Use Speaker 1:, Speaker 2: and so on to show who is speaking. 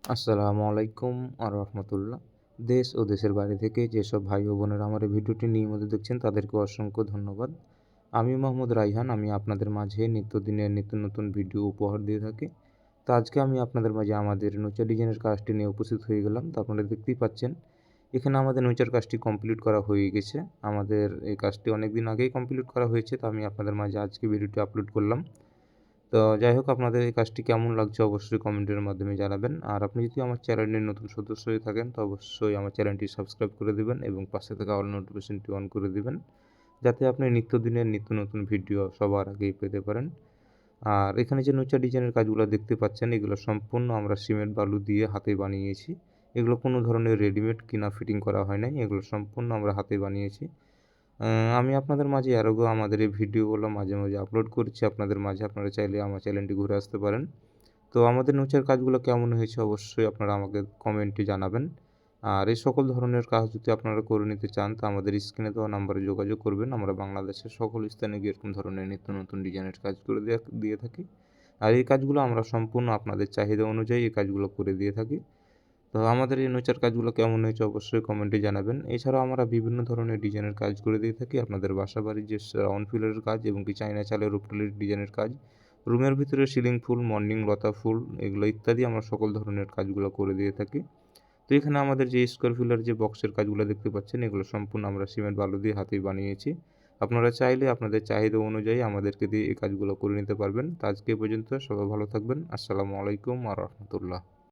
Speaker 1: আসসালামু আলাইকুম রহমতুল্লাহ। দেশ ও দেশের বাইরে থেকে যেসব ভাই ও বোনেরা আমার এই ভিডিওটি নিয়মিত দেখছেন তাদেরকে অসংখ্য ধন্যবাদ। আমি মোহাম্মদ রাইহান, আমি আপনাদের মাঝে নিত্যদিনের নিত্য নতুন ভিডিও উপহার দিয়ে থাকি। তো আজকে আমি আপনাদের মাঝে আমাদের নৈচা ডিজাইনের কাজটি নিয়ে উপস্থিত হয়ে গেলাম। তো আপনারা দেখতেই পাচ্ছেন এখানে আমাদের নৈচার কাজটি কমপ্লিট করা হয়ে গেছে। আমাদের এই কাজটি অনেক দিন আগেই কমপ্লিট করা হয়েছে, তো আমি আপনাদের মাঝে আজকে ভিডিওটি আপলোড করলাম। তো যাই হোক, আপনাদের এই কাজটি কেমন লাগছে অবশ্যই কমেন্টের মাধ্যমে জানাবেন। আর আপনি যদি আমার চ্যানেলের নতুন সদস্য হয়ে থাকেন তো অবশ্যই আমার চ্যানেলটি সাবস্ক্রাইব করে দিবেন এবং পাশে থাকা অল নোটিফিকেশনটি অন করে দিবেন, যাতে আপনি নিত্যদিনের নিত্য নতুন ভিডিও সবার আগেই পেতে পারেন। আর এখানে যে নৈচা ডিজাইনের কাজগুলো দেখতে পাচ্ছেন এগুলো সম্পূর্ণ আমরা সিমেন্ট বালু দিয়ে হাতে বানিয়েছি। এগুলো কোনো ধরনের রেডিমেড কিনা ফিটিং করা হয় নাই, এগুলো সম্পূর্ণ আমরা হাতে বানিয়েছি। আমি আপনাদের মাঝে এর আগেও আমাদের এই ভিডিওগুলো মাঝে মাঝে আপলোড করছি আপনাদের মাঝে। আপনারা চাইলে আমার চ্যানেলটি ঘুরে আসতে পারেন। তো আমাদের নৈচার কাজগুলো কেমন হয়েছে অবশ্যই আপনারা আমাকে কমেন্টে জানাবেন। আর এই সকল ধরনের কাজ যদি আপনারা করে নিতে চান তো আমাদের স্ক্রিনে দেওয়া নাম্বারে যোগাযোগ করবেন। আমরা বাংলাদেশের সকল স্থানে গিয়ে এরকম ধরনের নিত্য নতুন ডিজাইনের কাজ করে দিয়ে থাকি। আর এই কাজগুলো আমরা সম্পূর্ণ আপনাদের চাহিদা অনুযায়ী এই কাজগুলো করে দিয়ে থাকি। তো আমাদের এই নৈচার কাজগুলো কেমন হয়েছে অবশ্যই কমেন্টে জানাবেন। এছাড়াও আমরা বিভিন্ন ধরনের ডিজাইনের কাজ করে দিয়ে থাকি। আপনাদের বাসাবাড়ির যে রাউন্ড ফিলারের কাজ এবং কি চায়না চালের উপরের ডিজাইনের কাজ, রুমের ভিতরে সিলিং ফুল, মর্নিং লতা ফুল, এগুলো ইত্যাদি আমরা সকল ধরনের কাজগুলো করে দিয়ে থাকি। তো এখানে আমাদের যে স্কোয়ার ফিলার যে বক্সের কাজগুলো দেখতে পাচ্ছেন এগুলো সম্পূর্ণ আমরা সিমেন্ট বালু দিয়ে হাতেই বানিয়েছি। আপনারা চাইলে আপনাদের চাহিদা অনুযায়ী আমাদেরকে দিয়ে এই কাজগুলো করে নিতে পারবেন। তো আজকে এ পর্যন্ত, সবাই ভালো থাকবেন। আসসালামু আলাইকুম রহমতুল্লাহ।